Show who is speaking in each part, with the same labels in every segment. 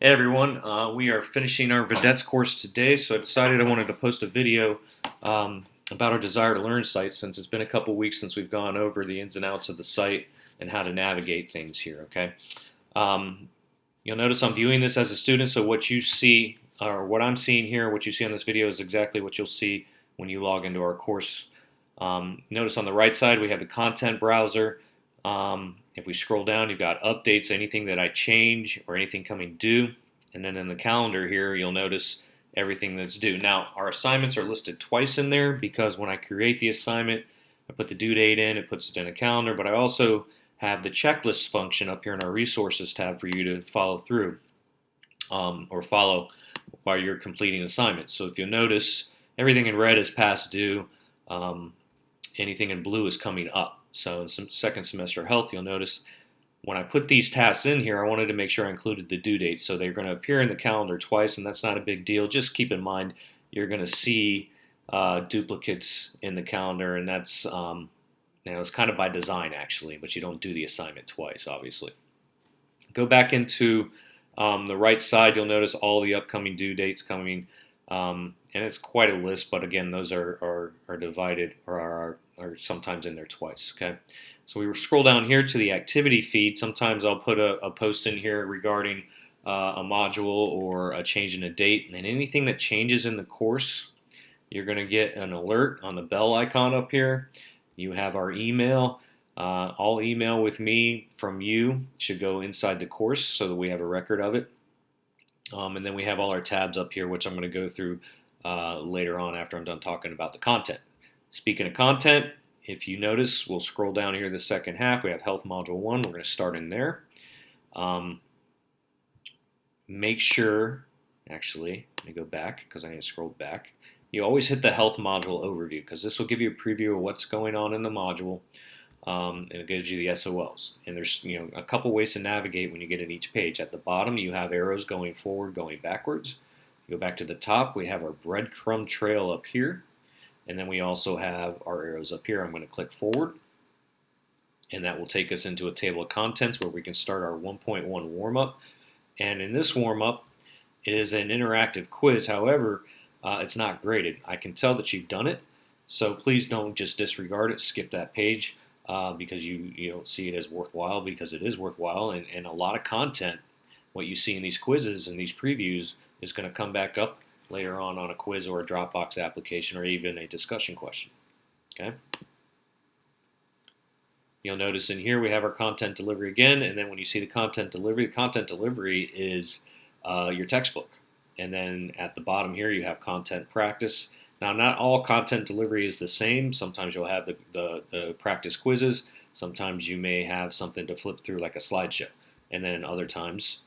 Speaker 1: Hey everyone, we are finishing our vedettes course today, so I decided I wanted to post a video about our Desire to Learn site since it's been a couple weeks since we've gone over the ins and outs of the site and how to navigate things here, okay? Um, you'll notice I'm viewing this as a student, so what you see, or what I'm seeing here, what you see on this video is exactly what you'll see when you log into our course. Notice on the right side we have the content browser. If we scroll down, you've got updates, anything that I change or anything coming due. And then in the calendar here, you'll notice everything that's due. Now, our assignments are listed twice in there because when I create the assignment, I put the due date in, it puts it in a calendar, but I also have the checklist function up here in our resources tab for you to follow through or follow while you're completing assignments. So if you'll notice, everything in red is past due, anything in blue is coming up. So in some second semester health, you'll notice when I put these tasks in here, I wanted to make sure I included the due date. So they're going to appear in the calendar twice, and that's not a big deal. Just keep in mind you're going to see duplicates in the calendar, and that's it's kind of by design actually, but you don't do the assignment twice, obviously. Go back into the right side. You'll notice all the upcoming due dates coming, and it's quite a list. But again, those are divided or are sometimes in there twice. Okay, so we scroll down here to the activity feed. Sometimes I'll put a post in here regarding a module or a change in a date, and anything that changes in the course, you're going to get an alert on the bell icon up here. You have our email. All email with me from you should go inside the course so that we have a record of it. And then we have all our tabs up here, which I'm going to go through later on after I'm done talking about the content. Speaking of content, if you notice, we'll scroll down here the second half. We have Health Module 1. We're going to start in there. Make sure, actually, let me go back because I need to scroll back. You always hit the Health Module Overview because this will give you a preview of what's going on in the module. And it gives you the SOLs. And there's a couple ways to navigate when you get in each page. At the bottom, you have arrows going forward, going backwards. You go back to the top, we have our breadcrumb trail up here. And then we also have our arrows up here. I'm going to click forward, and that will take us into a table of contents where we can start our 1.1 warm-up. And in this warm-up, it is an interactive quiz. However, it's not graded. I can tell that you've done it, so please don't just disregard it, skip that page because you don't see it as worthwhile, because it is worthwhile. And a lot of content, what you see in these quizzes and these previews, is going to come back up later on a quiz or a Dropbox application or even a discussion question. Okay. You'll notice in here we have our content delivery again, and then when you see the content delivery is your textbook. And then at the bottom here you have content practice. Now, not all content delivery is the same. Sometimes you'll have the practice quizzes. Sometimes you may have something to flip through like a slideshow. And then other times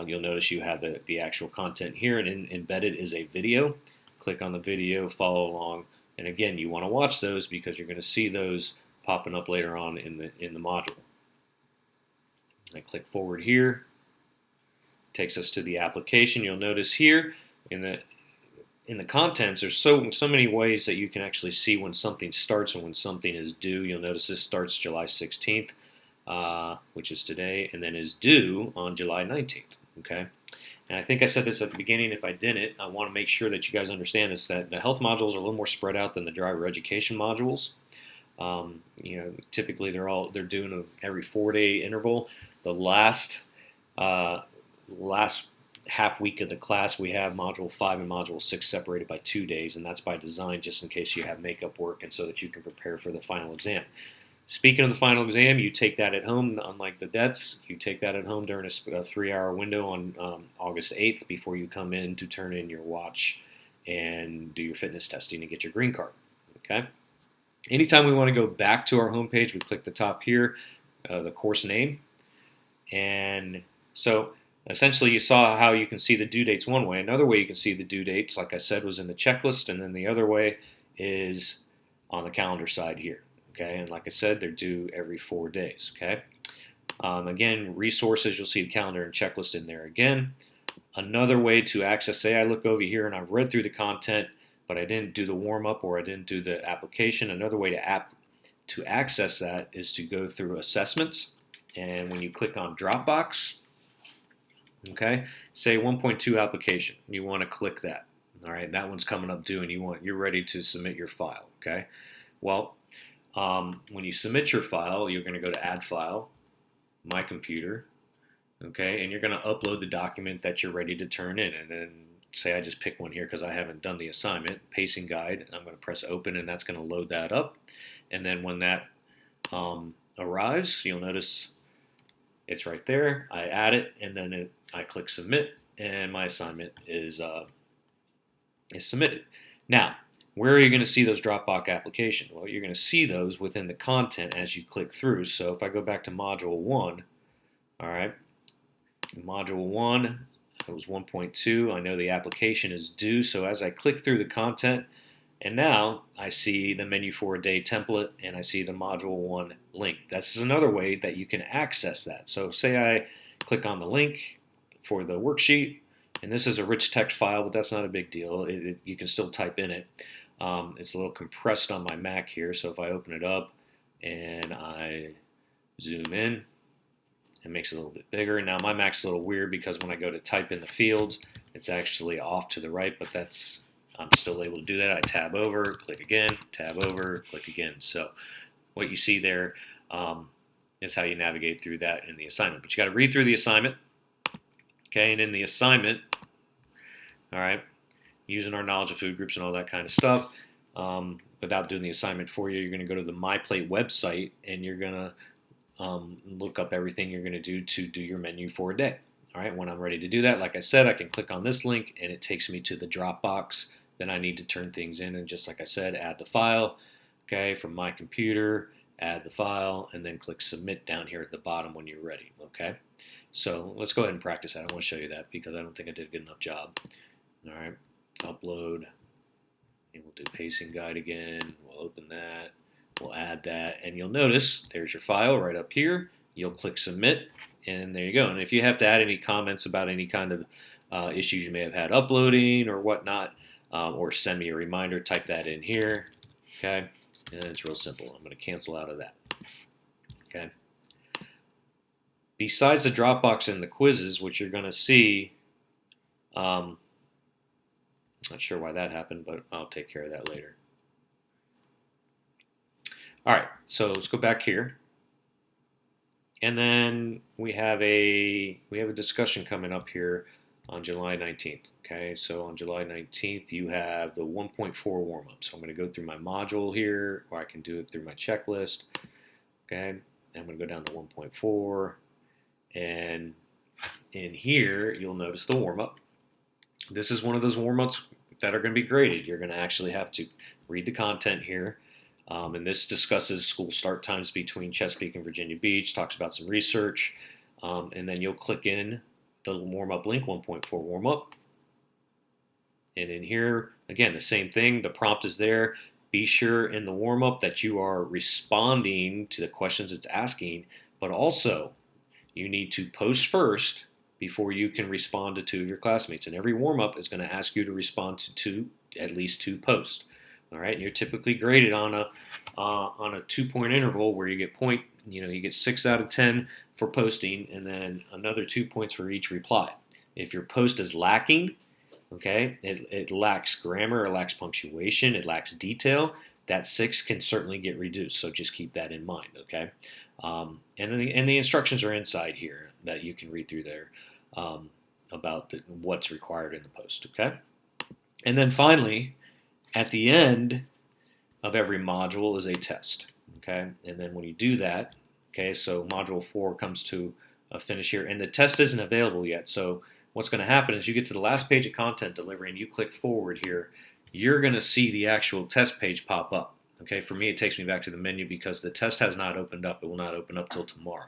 Speaker 1: you'll notice you have the actual content here, and embedded is a video. Click on the video, follow along, and again, you want to watch those because you're going to see those popping up later on in the module. I click forward here. Takes us to the application. You'll notice here in the contents, there's so many ways that you can actually see when something starts and when something is due. You'll notice this starts July 16th. Which is today, and then is due on July 19th. Okay, and I think I said this at the beginning. If I didn't, I want to make sure that you guys understand this, that the health modules are a little more spread out than the driver education modules. Typically they're doing every 4-day interval. The last half week of the class, we have Module 5 and Module 6 separated by 2 days, and that's by design just in case you have makeup work and so that you can prepare for the final exam. Speaking of the final exam, you take that at home. Unlike the vedettes, you take that at home during a 3-hour window on August 8th before you come in to turn in your watch and do your fitness testing and get your green card. Okay. Anytime we want to go back to our home page, we click the top here, the course name. And so essentially you saw how you can see the due dates one way. Another way you can see the due dates, like I said, was in the checklist, and then the other way is on the calendar side here. Okay, and like I said, they're due every 4 days. Okay, again, resources, you'll see the calendar and checklist in there again. Another way to access, say I look over here and I've read through the content, but I didn't do the warm-up or I didn't do the application. Another way to access that is to go through assessments, and when you click on Dropbox, Okay, say 1.2 application. You want to click that. All right, that one's coming up due, and you're ready to submit your file. Okay, well, when you submit your file, you're going to go to Add File, My Computer. Okay, and you're going to upload the document that you're ready to turn in, and then say I just pick one here because I haven't done the assignment, pacing guide. I'm going to press open, and that's going to load that up. And then when that arrives, you'll notice it's right there. I add it, and then I click submit, and my assignment is submitted. Now, where are you going to see those Dropbox applications? Well, you're going to see those within the content as you click through. So if I go back to Module 1, all right, Module 1, it was 1.2. I know the application is due, so as I click through the content, and now I see the menu for a day template, and I see the Module 1 link. That's another way that you can access that. So say I click on the link for the worksheet, and this is a rich text file, but that's not a big deal. You can still type in it. It's a little compressed on my Mac here, so if I open it up and I zoom in, it makes it a little bit bigger. Now my Mac's a little weird because when I go to type in the fields, it's actually off to the right, but I'm still able to do that. I tab over, click again, tab over, click again. So what you see there is how you navigate through that in the assignment. But you got to read through the assignment. Okay, and in the assignment, all right, using our knowledge of food groups and all that kind of stuff, without doing the assignment for you, you're going to go to the MyPlate website, and you're going to look up everything you're going to do your menu for a day. All right, when I'm ready to do that, like I said, I can click on this link, and it takes me to the Dropbox. Then I need to turn things in, and just like I said, add the file, okay, from my computer, add the file, and then click submit down here at the bottom when you're ready, okay? So let's go ahead and practice that. I want to show you that because I don't think I did a good enough job. All right, upload, and we'll do pacing guide again. We'll open that, we'll add that, and you'll notice there's your file right up here. You'll click submit, and there you go. And if you have to add any comments about any kind of issues you may have had uploading or whatnot, or send me a reminder, type that in here, okay? And it's real simple. I'm going to cancel out of that, okay? Besides the Dropbox and the quizzes, which you're going to see, not sure why that happened, but I'll take care of that later. All right, so let's go back here. And then we have a discussion coming up here on July 19th. Okay, so on July 19th, you have the 1.4 warm-up. So I'm going to go through my module here, or I can do it through my checklist. Okay, I'm going to go down to 1.4, and in here, you'll notice the warm-up. This is one of those warm-ups that are going to be graded. You're going to actually have to read the content here. And this discusses school start times between Chesapeake and Virginia Beach, talks about some research, and then you'll click in the warm-up link, 1.4 warm-up. And in here, again, the same thing. The prompt is there. Be sure in the warm-up that you are responding to the questions it's asking, but also you need to post first before you can respond to two of your classmates. And every warm-up is going to ask you to respond to at least two posts. All right, and you're typically graded on a 2-point interval where you get 6 out of 10 for posting, and then another 2 points for each reply. If your post is lacking, okay, it lacks grammar, it lacks punctuation, it lacks detail, that 6 can certainly get reduced. So just keep that in mind, okay? And the instructions are inside here that you can read through there about what's required in the post, okay? And then finally, at the end of every module is a test, okay? And then when you do that, okay, so module 4 comes to a finish here, and the test isn't available yet. So what's going to happen is you get to the last page of content delivery, and you click forward here, you're going to see the actual test page pop up. Okay, for me, it takes me back to the menu because the test has not opened up. It will not open up till tomorrow.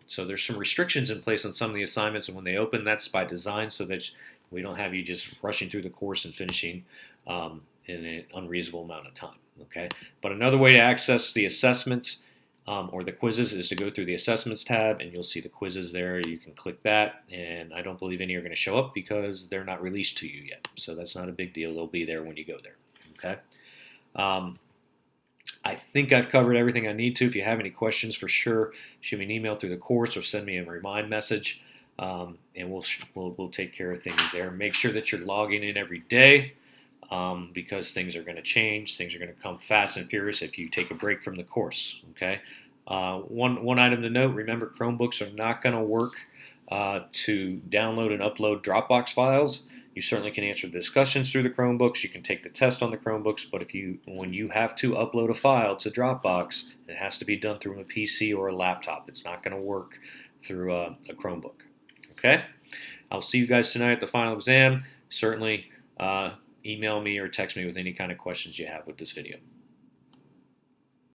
Speaker 1: So there's some restrictions in place on some of the assignments, and when they open, that's by design so that we don't have you just rushing through the course and finishing in an unreasonable amount of time. Okay, but another way to access the assessments or the quizzes is to go through the assessments tab, and you'll see the quizzes there. You can click that, and I don't believe any are going to show up because they're not released to you yet. So that's not a big deal. They'll be there when you go there. Okay. I think I've covered everything I need to. If you have any questions, for sure, shoot me an email through the course or send me a remind message. and we'll take care of things there. Make sure that you're logging in every day. Because things are going to change, things are going to come fast and furious if you take a break from the course. Okay. One item to note: remember, Chromebooks are not going to work to download and upload Dropbox files. You certainly can answer the discussions through the Chromebooks. You can take the test on the Chromebooks, but when you have to upload a file to Dropbox, it has to be done through a PC or a laptop. It's not going to work through a Chromebook. Okay. I'll see you guys tonight at the final exam. Certainly. Email me or text me with any kind of questions you have with this video.